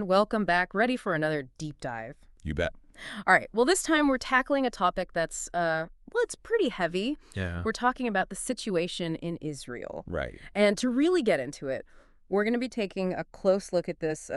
everyone. Welcome back. Ready for another deep dive. You bet. All right. Well, this time we're tackling a topic that's, well, it's pretty heavy. Yeah. We're talking about the situation in Israel. Right. And to really get into it, we're going to be taking a close look at this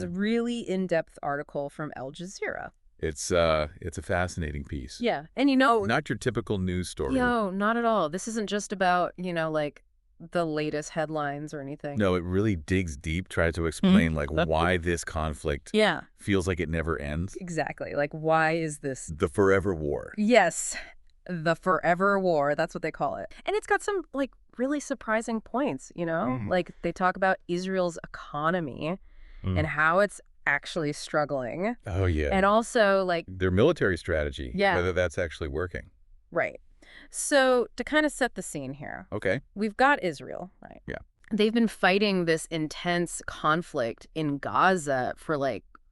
really in-depth article from Al Jazeera. It's a fascinating piece. Yeah. And Not your typical news story. No, not at all. This isn't just about, like the latest headlines or anything. No, it really digs deep, tries to explain why this conflict feels like it never ends. Exactly. Like, why is this? The forever war. Yes. The forever war. That's what they call it. And it's got some, really surprising points, Like, they talk about Israel's economy and how it's actually struggling. Oh, yeah. And also, their military strategy, Yeah. whether that's actually working. Right. So, to kind of set the scene here. Okay. We've got Israel, right? Yeah. They've been fighting this intense conflict in Gaza for,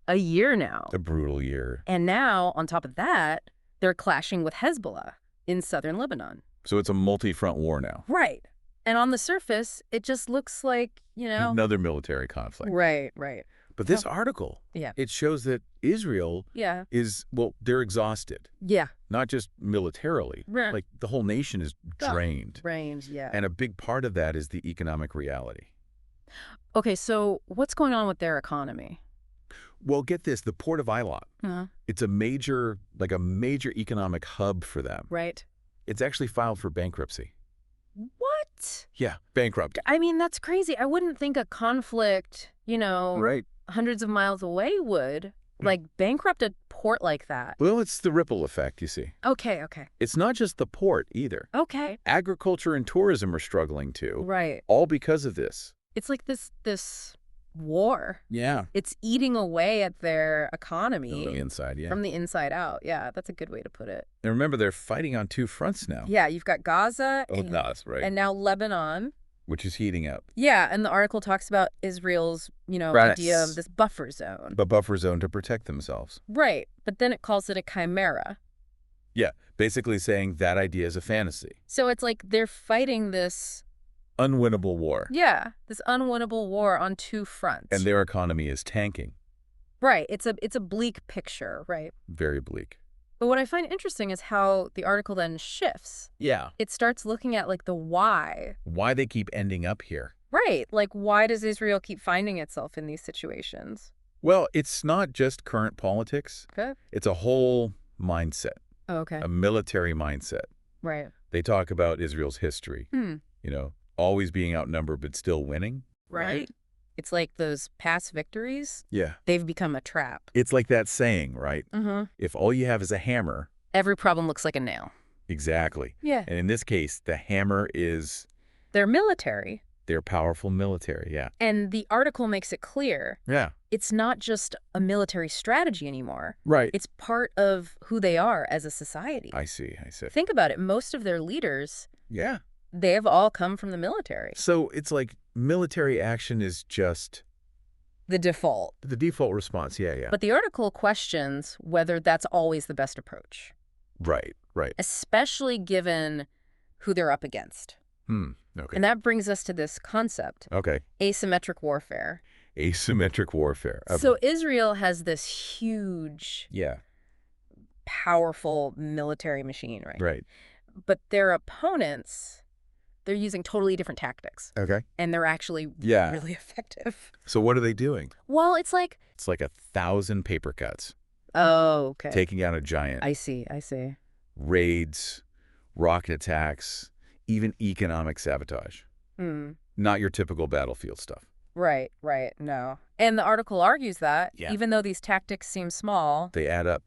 a year now. A brutal year. And now, on top of that, they're clashing with Hezbollah in southern Lebanon. So it's a multi-front war now. Right. And on the surface, it just looks like, Another military conflict. Right, right. But this article, it shows that Israel is, they're exhausted. Yeah. Not just militarily. Right. The whole nation is drained. Drained, yeah. And a big part of that is the economic reality. Okay, so what's going on with their economy? Well, get this, the port of Eilat. It's a major economic hub for them. Right. It's actually filed for bankruptcy. What? Yeah, bankrupt. I mean, that's crazy. I wouldn't think a conflict, Right. hundreds of miles away would, bankrupt a port like that. Well, it's the ripple effect, you see. Okay. It's not just the port either. Okay. Agriculture and tourism are struggling too. Right. All because of this. It's like this war. Yeah. It's eating away at their economy. From the inside, yeah. From the inside out. Yeah, that's a good way to put it. And remember, they're fighting on two fronts now. Yeah, you've got Gaza That's right. and now Lebanon. Which is heating up. Yeah, and the article talks about Israel's, idea of this buffer zone. The buffer zone to protect themselves. Right, but then it calls it a chimera. Yeah, basically saying that idea is a fantasy. So it's like they're fighting this unwinnable war. Yeah, this unwinnable war on two fronts. And their economy is tanking. Right, it's a bleak picture, right? Very bleak. But what I find interesting is how the article then shifts. Yeah. It starts looking at, the why. Why they keep ending up here. Right. Why does Israel keep finding itself in these situations? Well, it's not just current politics. Okay. It's a whole mindset. Oh, okay. A military mindset. Right. They talk about Israel's history. Always being outnumbered but still winning. Right. It's like those past victories. Yeah. They've become a trap. It's like that saying, right? If all you have is a hammer. Every problem looks like a nail. Exactly. Yeah. And in this case, the hammer is... Their military. Their powerful military, yeah. And the article makes it clear. Yeah. It's not just a military strategy anymore. Right. It's part of who they are as a society. I see. Think about it. Most of their leaders... Yeah. They have all come from the military. So it's like military action is just... the default. The default response, yeah. But the article questions whether that's always the best approach. Right. Especially given who they're up against. Okay. And that brings us to this concept. Okay. Asymmetric warfare. Asymmetric warfare. So Israel has this huge... Yeah. Powerful military machine, right? Right. But their opponents... they're using totally different tactics. Okay. And they're actually really effective. So what are they doing? Well, it's like... It's like 1,000 paper cuts. Oh, okay. Taking out a giant. I see. Raids, rocket attacks, even economic sabotage. Not your typical battlefield stuff. Right. No. And the article argues that even though these tactics seem small... they add up.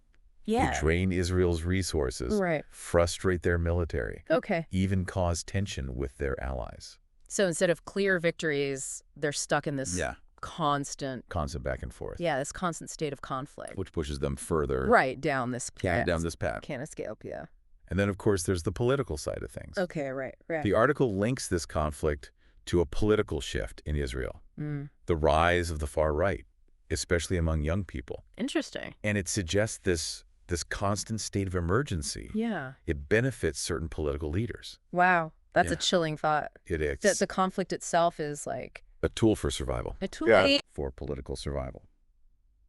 Yeah. They drain Israel's resources, frustrate their military, even cause tension with their allies. So instead of clear victories, they're stuck in this constant back and forth. Yeah, this constant state of conflict. Which pushes them further. Down this path. Down this path. Can't escape, yeah. And then, of course, there's the political side of things. Okay, right. The article links this conflict to a political shift in Israel. The rise of the far right, especially among young people. Interesting. And it suggests this constant state of emergency. Yeah. It benefits certain political leaders. Wow. That's a chilling thought. It is. That the conflict itself is like... a tool for survival. A tool for political survival.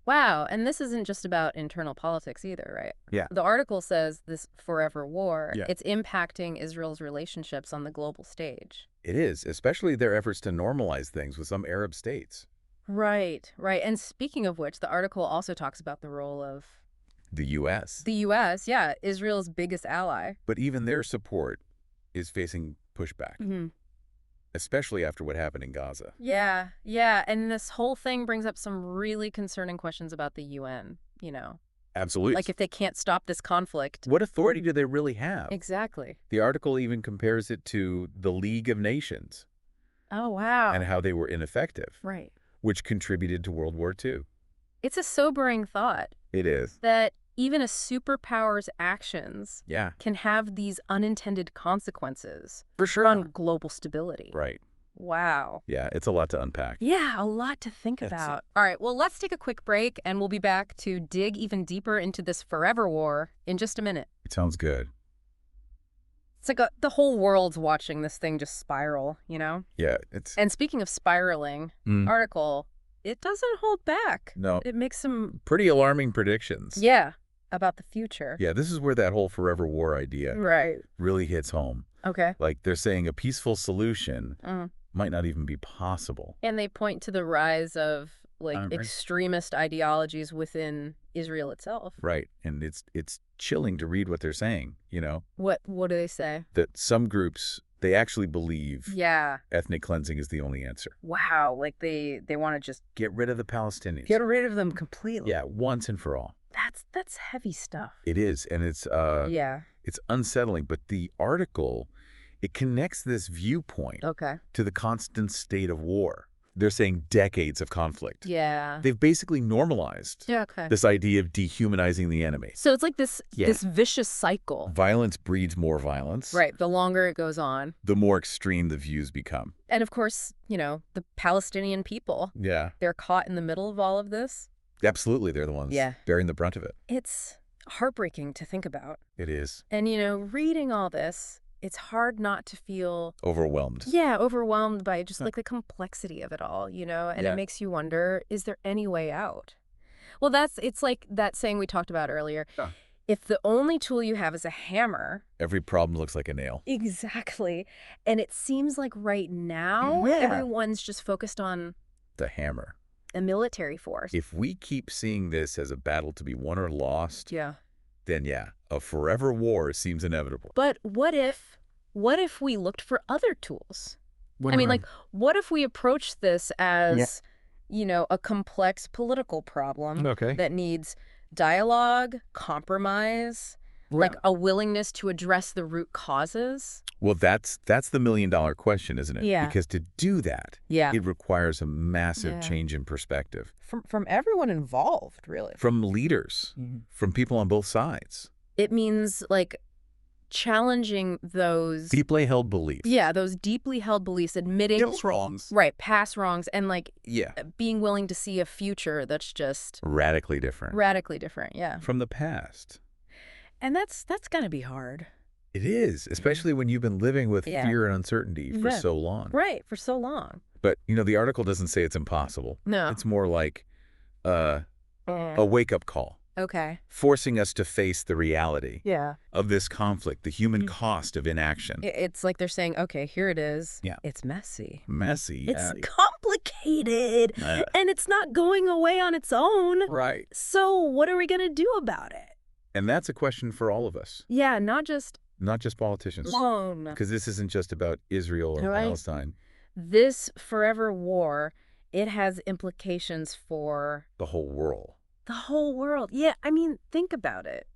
Wow, and this isn't just about internal politics either, right? Yeah. The article says this forever war, Yeah. it's impacting Israel's relationships on the global stage. It is, especially their efforts to normalize things with some Arab states. Right, right. And speaking of which, the article also talks about the role of The U.S. the U.S., yeah, Israel's biggest ally. But even their support is facing pushback, especially after what happened in Gaza. Yeah, yeah. And this whole thing brings up some really concerning questions about the UN, you know. Absolutely. Like if they can't stop this conflict. What authority do they really have? Exactly. The article even compares it to the League of Nations Oh, wow. and how they were ineffective, Right. which contributed to World War II. It's a sobering thought It is. that even a superpower's actions Yeah. can have these unintended consequences For sure. on global stability. Right. Wow. Yeah, it's a lot to unpack. Yeah, a lot to think That's about. All right, well, let's take a quick break, and we'll be back to dig even deeper into this forever war in just a minute. It sounds good. It's like the whole world's watching this thing just spiral, you know? Yeah, it's... And speaking of spiraling, article, it doesn't hold back. No. It makes some, Pretty alarming predictions. yeah, about the future. Yeah, this is where that whole forever war idea Right. really hits home. Okay. Like, they're saying a peaceful solution might not even be possible. And they point to the rise of, like, Right. extremist ideologies within Israel itself. Right. And it's chilling to read what they're saying, you know? What do they say? That some groups, they actually believe Yeah. ethnic cleansing is the only answer. Wow. Like they want to just Get rid of the Palestinians. get rid of them completely. Yeah, once and for all. That's heavy stuff. It is, and it's Yeah. it's unsettling. But the article, it connects this viewpoint Okay. to the constant state of war. They're saying decades of conflict. Yeah. They've basically normalized Yeah, okay. this idea of dehumanizing the enemy. So it's like this Yeah. this vicious cycle. Violence breeds more violence. Right. The longer it goes on. The more extreme the views become. And of course, you know, the Palestinian people, Yeah. they're caught in the middle of all of this. Absolutely, they're the ones Yeah. bearing the brunt of it. It's heartbreaking to think about. It is. And, you know, reading all this, it's hard not to feel, Overwhelmed. yeah, overwhelmed by just like the complexity of it all, you know? And Yeah. it makes you wonder, is there any way out? Well, it's like that saying we talked about earlier. Yeah. If the only tool you have is a hammer. Every problem looks like a nail. Exactly. And it seems like right now, Yeah. everyone's just focused on The hammer. a military force. If we keep seeing this as a battle to be won or lost, Yeah. then yeah, a forever war seems inevitable. But what if we looked for other tools? I mean, like, what if we approach this as, you know, a complex political problem Okay. that needs dialogue, compromise, like a willingness to address the root causes? Well, that's the million-dollar question, isn't it? Yeah. Because to do that, Yeah. it requires a massive Yeah. change in perspective. From everyone involved, really. From leaders, from people on both sides. It means, like, challenging those Deeply held beliefs. yeah, those deeply held beliefs, admitting wrongs. right, past wrongs, and like Yeah. being willing to see a future that's just Radically different. radically different. Yeah. From the past. And that's gonna be hard. It is, especially when you've been living with Yeah. fear and uncertainty for Yeah. so long. Right, for so long. But, you know, the article doesn't say it's impossible. No. It's more like a wake-up call, Okay. forcing us to face the reality Yeah. of this conflict, the human cost of inaction. It's like they're saying, okay, here it is. Yeah. It's messy. Messy. It's complicated. And it's not going away on its own. Right. So what are we going to do about it? And that's a question for all of us, Yeah, not just politicians. alone. Because this isn't just about Israel or Right. Palestine. This forever war, it has implications for The whole world. the whole world. Yeah, I mean, think about it.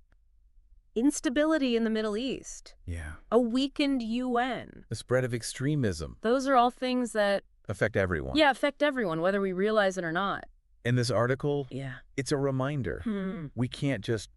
Instability in the Middle East, Yeah. a weakened UN. The spread of extremism Those are all things that, affect everyone. yeah, affect everyone, whether we realize it or not. In this article, Yeah. it's a reminder. We can't just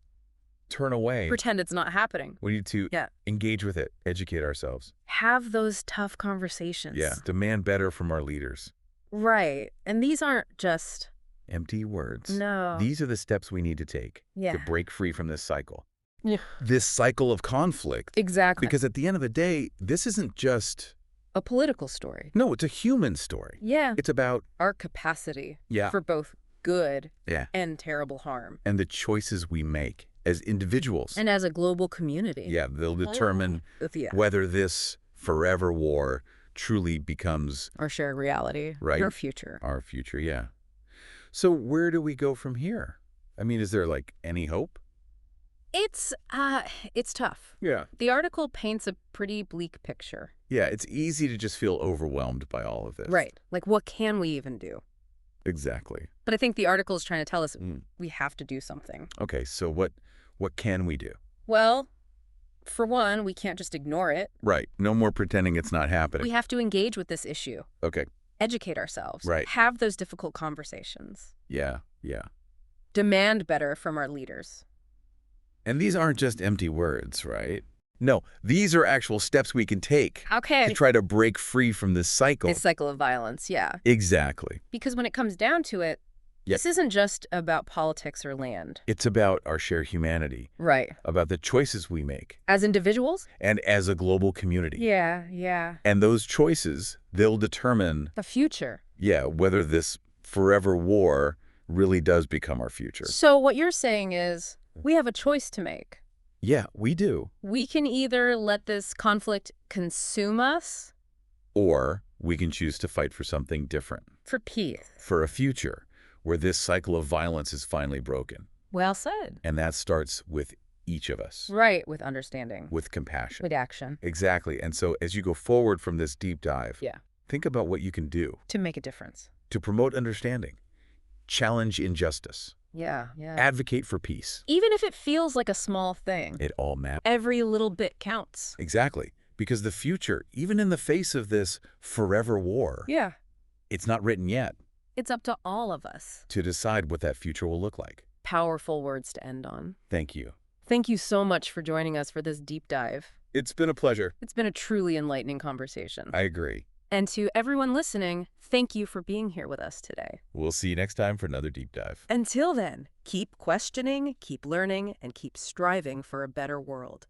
turn away. Pretend it's not happening. We need to Yeah. engage with it, educate ourselves. Have those tough conversations. Yeah. Demand better from our leaders. Right. And these aren't just, Empty words. no. These are the steps we need to take Yeah. to break free from this cycle. Yeah. This cycle of conflict. Exactly. Because at the end of the day, this isn't just, a political story. no, it's a human story. Yeah. It's about, Our capacity yeah, for both good Yeah. and terrible harm. And the choices we make as individuals. And as a global community. Yeah, they'll determine whether this forever war truly becomes our shared reality, right, our future. Our future, yeah. So where do we go from here? I mean, is there like any hope? It's tough. Yeah. The article paints a pretty bleak picture. Yeah, it's easy to just feel overwhelmed by all of this. Right. Like, what can we even do? Exactly. But I think the article is trying to tell us we have to do something. Okay, so what can we do? Well, for one, we can't just ignore it. Right. No more pretending it's not happening. We have to engage with this issue. Okay. Educate ourselves. Right. Have those difficult conversations. Yeah, yeah. Demand better from our leaders. And these aren't just empty words, right? No, these are actual steps we can take to try to break free from this cycle. This cycle of violence, yeah. Exactly. Because when it comes down to it, this isn't just about politics or land. It's about our shared humanity. Right. About the choices we make. As individuals? And as a global community. Yeah, yeah. And those choices, they'll determine the future. Yeah, whether this forever war really does become our future. So what you're saying is we have a choice to make. Yeah, we do. We can either let this conflict consume us, or we can choose to fight for something different. For peace. For a future where this cycle of violence is finally broken. Well said. And that starts with each of us. Right, with understanding. With compassion. With action. Exactly. And so as you go forward from this deep dive, think about what you can do. To make a difference. To promote understanding. Challenge injustice. Yeah, yeah. Advocate for peace. Even if it feels like a small thing. It all matters. Every little bit counts. Exactly. Because the future, even in the face of this forever war, it's not written yet. It's up to all of us. To decide what that future will look like. Powerful words to end on. Thank you. Thank you so much for joining us for this deep dive. It's been a pleasure. It's been a truly enlightening conversation. I agree. And to everyone listening, thank you for being here with us today. We'll see you next time for another deep dive. Until then, keep questioning, keep learning, and keep striving for a better world.